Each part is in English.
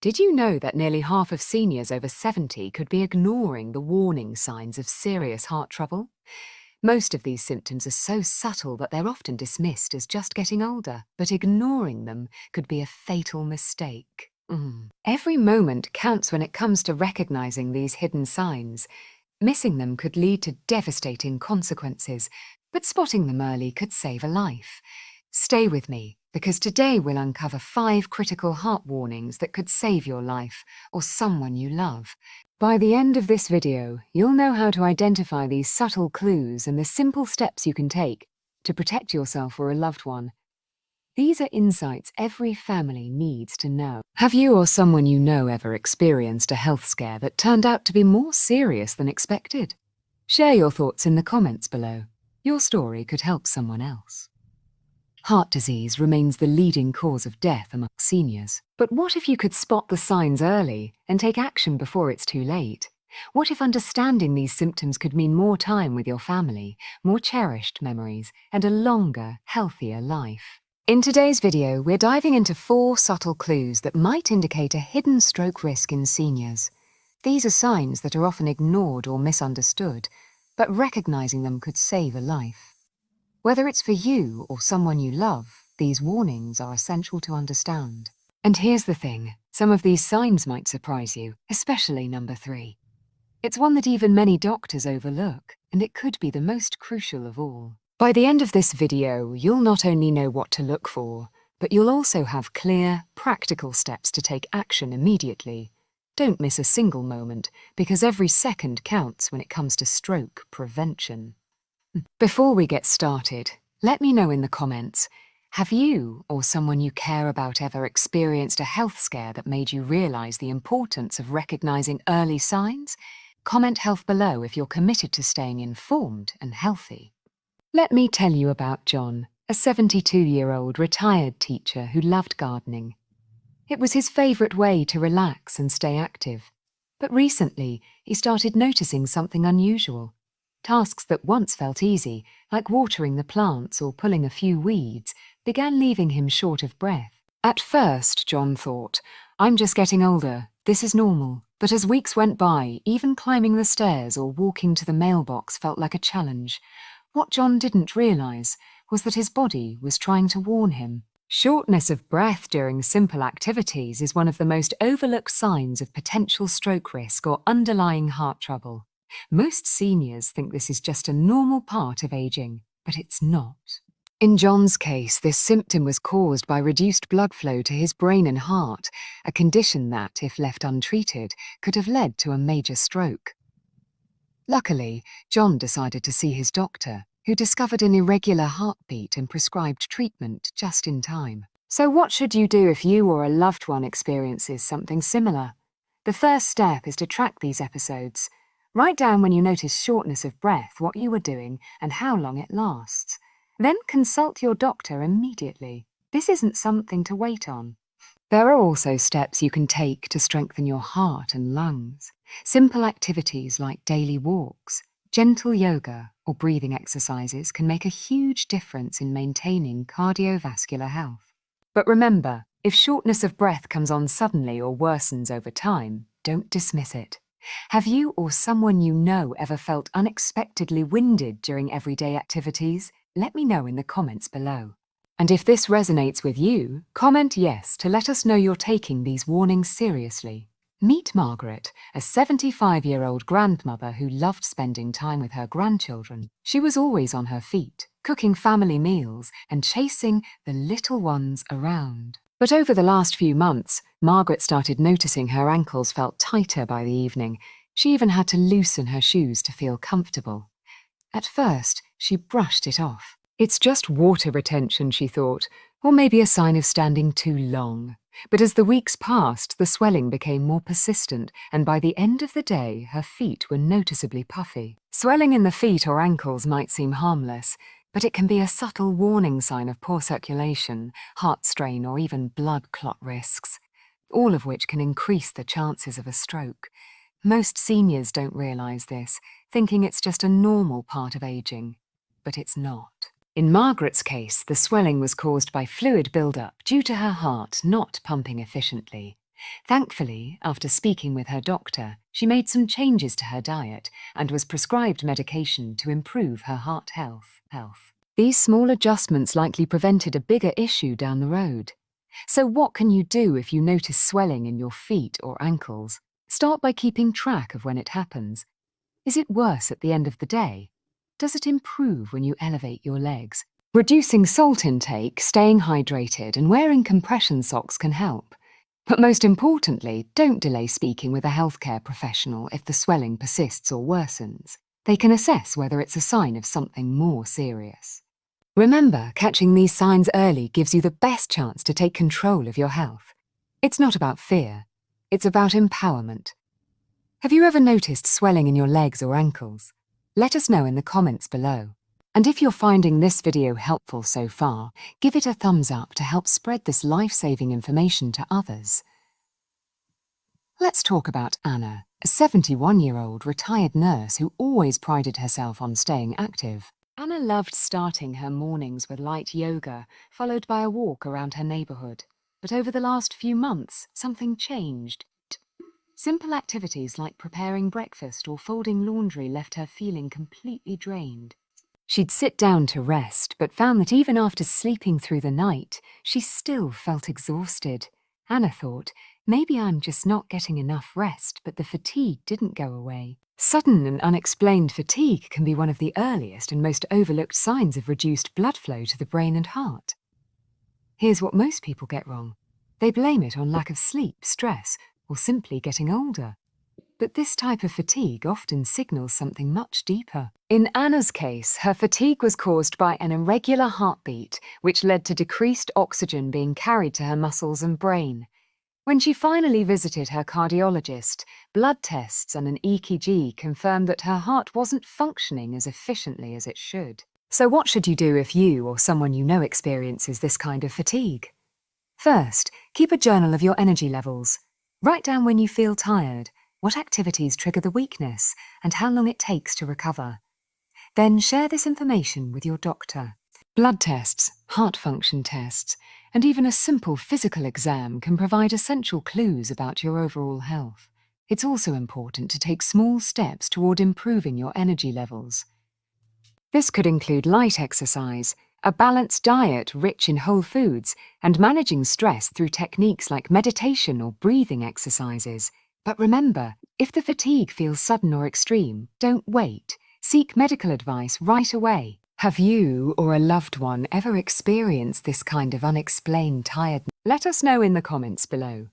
Did you know that nearly half of seniors over 70 could be ignoring the warning signs of serious heart trouble? Most of these symptoms are so subtle that they're often dismissed as just getting older, but ignoring them could be a fatal mistake. Every moment counts when it comes to recognizing these hidden signs. Missing them could lead to devastating consequences, but spotting them early could save a life. Stay with me, because today we'll uncover 5 critical heart warnings that could save your life or someone you love. By the end of this video, you'll know how to identify these subtle clues and the simple steps you can take to protect yourself or a loved one. These are insights every family needs to know. Have you or someone you know ever experienced a health scare that turned out to be more serious than expected? Share your thoughts in the comments below. Your story could help someone else. Heart disease remains the leading cause of death among seniors. But what if you could spot the signs early and take action before it's too late? What if understanding these symptoms could mean more time with your family, more cherished memories, and a longer, healthier life? In today's video, we're diving into 4 subtle clues that might indicate a hidden stroke risk in seniors. These are signs that are often ignored or misunderstood, but recognizing them could save a life. Whether it's for you or someone you love, these warnings are essential to understand. And here's the thing, some of these signs might surprise you, especially number 3. It's one that even many doctors overlook, and it could be the most crucial of all. By the end of this video, you'll not only know what to look for, but you'll also have clear, practical steps to take action immediately. Don't miss a single moment, because every second counts when it comes to stroke prevention. Before we get started, let me know in the comments, have you or someone you care about ever experienced a health scare that made you realize the importance of recognizing early signs? Comment health below if you're committed to staying informed and healthy. Let me tell you about John, a 72-year-old retired teacher who loved gardening. It was his favorite way to relax and stay active. But recently, he started noticing something unusual. Tasks that once felt easy, like watering the plants or pulling a few weeds, began leaving him short of breath. At first, John thought, I'm just getting older, this is normal. But as weeks went by, even climbing the stairs or walking to the mailbox felt like a challenge. What John didn't realize was that his body was trying to warn him. Shortness of breath during simple activities is one of the most overlooked signs of potential stroke risk or underlying heart trouble. Most seniors think this is just a normal part of aging, but it's not. In John's case, this symptom was caused by reduced blood flow to his brain and heart, a condition that, if left untreated, could have led to a major stroke. Luckily, John decided to see his doctor, who discovered an irregular heartbeat and prescribed treatment just in time. So what should you do if you or a loved one experiences something similar? The first step is to track these episodes. Write down when you notice shortness of breath, what you were doing, and how long it lasts. Then consult your doctor immediately. This isn't something to wait on. There are also steps you can take to strengthen your heart and lungs. Simple activities like daily walks, gentle yoga, or breathing exercises can make a huge difference in maintaining cardiovascular health. But remember, if shortness of breath comes on suddenly or worsens over time, don't dismiss it. Have you or someone you know ever felt unexpectedly winded during everyday activities? Let me know in the comments below. And if this resonates with you, comment yes to let us know you're taking these warnings seriously. Meet Margaret, a 75-year-old grandmother who loved spending time with her grandchildren. She was always on her feet, cooking family meals and chasing the little ones around. But over the last few months, Margaret started noticing her ankles felt tighter by the evening. She even had to loosen her shoes to feel comfortable. At first, she brushed it off. It's just water retention, she thought, or maybe a sign of standing too long. But as the weeks passed, the swelling became more persistent, and by the end of the day, her feet were noticeably puffy. Swelling in the feet or ankles might seem harmless, but it can be a subtle warning sign of poor circulation, heart strain, or even blood clot risks, all of which can increase the chances of a stroke. Most seniors don't realize this, thinking it's just a normal part of aging, but it's not. In Margaret's case, the swelling was caused by fluid buildup due to her heart not pumping efficiently. Thankfully, after speaking with her doctor, she made some changes to her diet and was prescribed medication to improve her heart health. These small adjustments likely prevented a bigger issue down the road. So what can you do if you notice swelling in your feet or ankles? Start by keeping track of when it happens. Is it worse at the end of the day? Does it improve when you elevate your legs? Reducing salt intake, staying hydrated, and wearing compression socks can help. But most importantly, don't delay speaking with a healthcare professional if the swelling persists or worsens. They can assess whether it's a sign of something more serious. Remember, catching these signs early gives you the best chance to take control of your health. It's not about fear, it's about empowerment. Have you ever noticed swelling in your legs or ankles? Let us know in the comments below. And if you're finding this video helpful so far, give it a thumbs up to help spread this life-saving information to others. Let's talk about Anna, a 71-year-old retired nurse who always prided herself on staying active. Anna loved starting her mornings with light yoga, followed by a walk around her neighborhood. But over the last few months, something changed. Simple activities like preparing breakfast or folding laundry left her feeling completely drained. She'd sit down to rest, but found that even after sleeping through the night, she still felt exhausted. Anna thought, maybe I'm just not getting enough rest, but the fatigue didn't go away. Sudden and unexplained fatigue can be one of the earliest and most overlooked signs of reduced blood flow to the brain and heart. Here's what most people get wrong. They blame it on lack of sleep, stress, or simply getting older. But this type of fatigue often signals something much deeper. In Anna's case, her fatigue was caused by an irregular heartbeat, which led to decreased oxygen being carried to her muscles and brain. When she finally visited her cardiologist, blood tests and an EKG confirmed that her heart wasn't functioning as efficiently as it should. So what should you do if you or someone you know experiences this kind of fatigue? First, keep a journal of your energy levels. Write down when you feel tired, what activities trigger the weakness, and how long it takes to recover. Then share this information with your doctor. Blood tests, heart function tests, and even a simple physical exam can provide essential clues about your overall health. It's also important to take small steps toward improving your energy levels. This could include light exercise, a balanced diet rich in whole foods, and managing stress through techniques like meditation or breathing exercises. But remember, if the fatigue feels sudden or extreme, don't wait. Seek medical advice right away. Have you or a loved one ever experienced this kind of unexplained tiredness? Let us know in the comments below.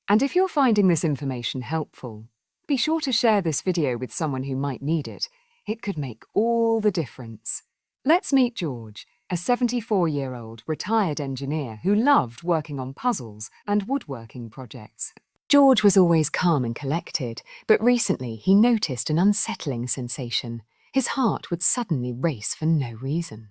And if you're finding this information helpful, be sure to share this video with someone who might need it. It could make all the difference. Let's meet George, a 74-year-old retired engineer who loved working on puzzles and woodworking projects. George was always calm and collected, but recently he noticed an unsettling sensation. His heart would suddenly race for no reason.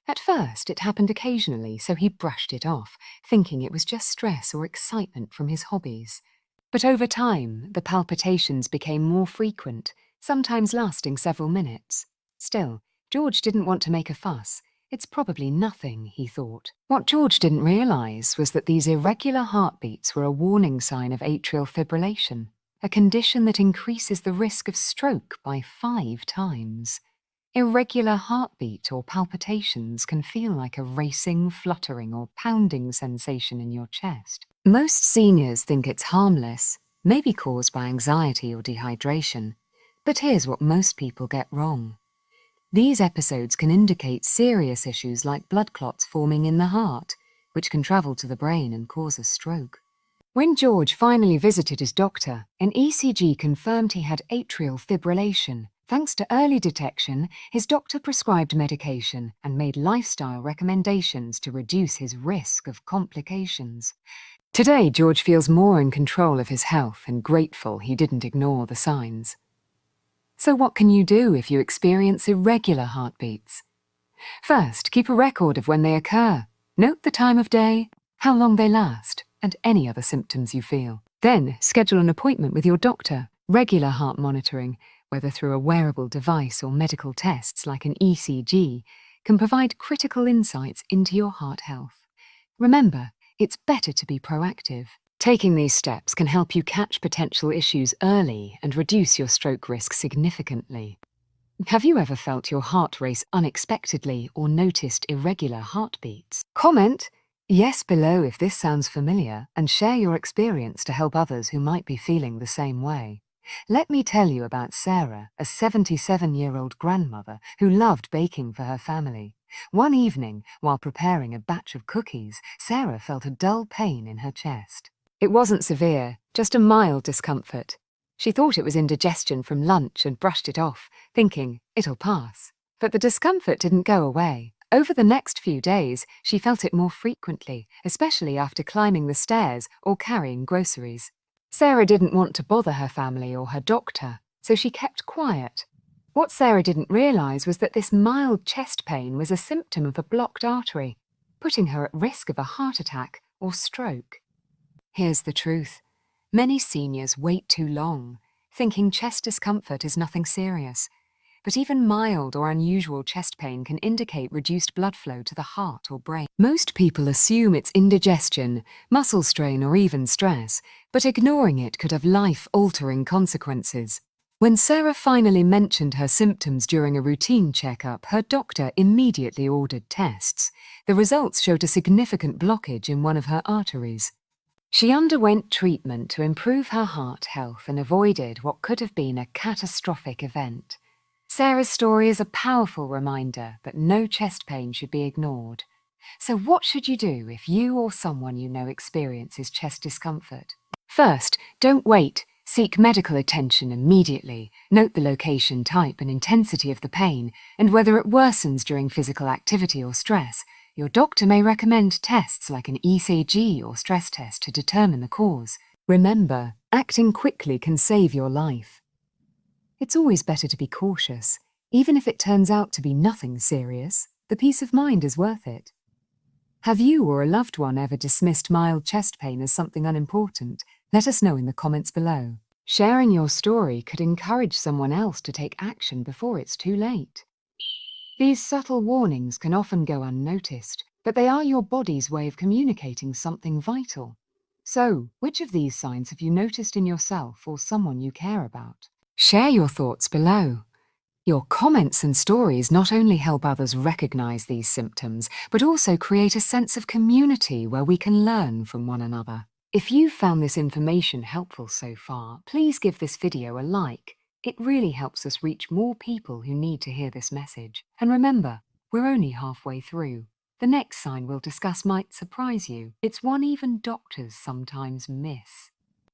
At first, it happened occasionally, so he brushed it off, thinking it was just stress or excitement from his hobbies. But over time, the palpitations became more frequent, sometimes lasting several minutes. Still, George didn't want to make a fuss. It's probably nothing, he thought. What George didn't realize was that these irregular heartbeats were a warning sign of atrial fibrillation, a condition that increases the risk of stroke by 5 times. Irregular heartbeat or palpitations can feel like a racing, fluttering, or pounding sensation in your chest. Most seniors think it's harmless, maybe caused by anxiety or dehydration. But here's what most people get wrong. These episodes can indicate serious issues like blood clots forming in the heart, which can travel to the brain and cause a stroke. When George finally visited his doctor, an ECG confirmed he had atrial fibrillation. Thanks to early detection, his doctor prescribed medication and made lifestyle recommendations to reduce his risk of complications. Today, George feels more in control of his health and grateful he didn't ignore the signs. So what can you do if you experience irregular heartbeats? First, keep a record of when they occur. Note the time of day, how long they last, and any other symptoms you feel. Then, schedule an appointment with your doctor. Regular heart monitoring, whether through a wearable device or medical tests like an ECG, can provide critical insights into your heart health. Remember, it's better to be proactive. Taking these steps can help you catch potential issues early and reduce your stroke risk significantly. Have you ever felt your heart race unexpectedly or noticed irregular heartbeats? Comment yes below if this sounds familiar and share your experience to help others who might be feeling the same way. Let me tell you about Sarah, a 77-year-old grandmother who loved baking for her family. One evening, while preparing a batch of cookies, Sarah felt a dull pain in her chest. It wasn't severe, just a mild discomfort. She thought it was indigestion from lunch and brushed it off, thinking, it'll pass. But the discomfort didn't go away. Over the next few days, she felt it more frequently, especially after climbing the stairs or carrying groceries. Sarah didn't want to bother her family or her doctor, so she kept quiet. What Sarah didn't realize was that this mild chest pain was a symptom of a blocked artery, putting her at risk of a heart attack or stroke. Here's the truth. Many seniors wait too long, thinking chest discomfort is nothing serious. But even mild or unusual chest pain can indicate reduced blood flow to the heart or brain. Most people assume it's indigestion, muscle strain, or even stress, but ignoring it could have life-altering consequences. When Sarah finally mentioned her symptoms during a routine checkup, her doctor immediately ordered tests. The results showed a significant blockage in one of her arteries. She underwent treatment to improve her heart health and avoided what could have been a catastrophic event. Sarah's story is a powerful reminder that no chest pain should be ignored. So what should you do if you or someone you know experiences chest discomfort? First, don't wait. Seek medical attention immediately. Note the location, type, and intensity of the pain, and whether it worsens during physical activity or stress. Your doctor may recommend tests like an ECG or stress test to determine the cause. Remember, acting quickly can save your life. It's always better to be cautious. Even if it turns out to be nothing serious, the peace of mind is worth it. Have you or a loved one ever dismissed mild chest pain as something unimportant? Let us know in the comments below. Sharing your story could encourage someone else to take action before it's too late. These subtle warnings can often go unnoticed, but they are your body's way of communicating something vital. So, which of these signs have you noticed in yourself or someone you care about? Share your thoughts below. Your comments and stories not only help others recognize these symptoms, but also create a sense of community where we can learn from one another. If you found this information helpful so far, please give this video a like. It really helps us reach more people who need to hear this message. And remember, we're only halfway through. The next sign we'll discuss might surprise you. It's one even doctors sometimes miss.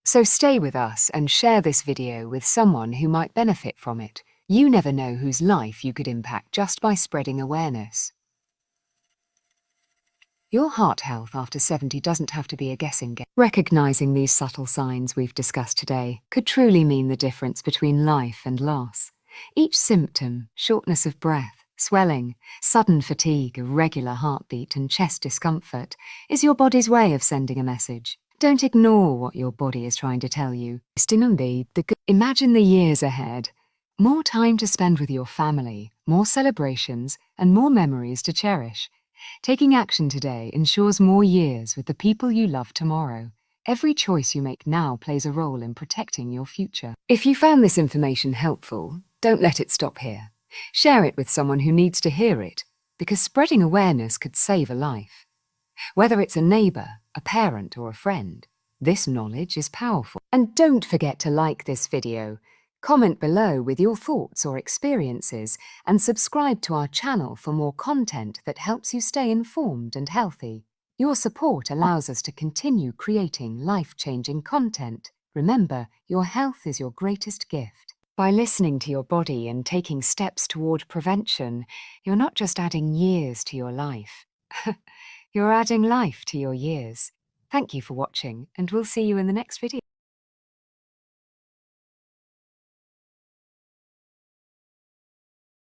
So stay with us and share this video with someone who might benefit from it. You never know whose life you could impact just by spreading awareness. Your heart health after 70 doesn't have to be a guessing game. Recognizing these subtle signs we've discussed today could truly mean the difference between life and loss. Each symptom, shortness of breath, swelling, sudden fatigue, irregular heartbeat, and chest discomfort, is your body's way of sending a message. Don't ignore what your body is trying to tell you. Imagine the years ahead. More time to spend with your family, more celebrations, and more memories to cherish. Taking action today ensures more years with the people you love tomorrow. Every choice you make now plays a role in protecting your future. If you found this information helpful, don't let it stop here. Share it with someone who needs to hear it, because spreading awareness could save a life. Whether it's a neighbor, a parent, or a friend, this knowledge is powerful. And don't forget to like this video, comment below with your thoughts or experiences, and subscribe to our channel for more content that helps you stay informed and healthy. Your support allows us to continue creating life-changing content. Remember, your health is your greatest gift. By listening to your body and taking steps toward prevention, you're not just adding years to your life. You're adding life to your years. Thank you for watching, and we'll see you in the next video.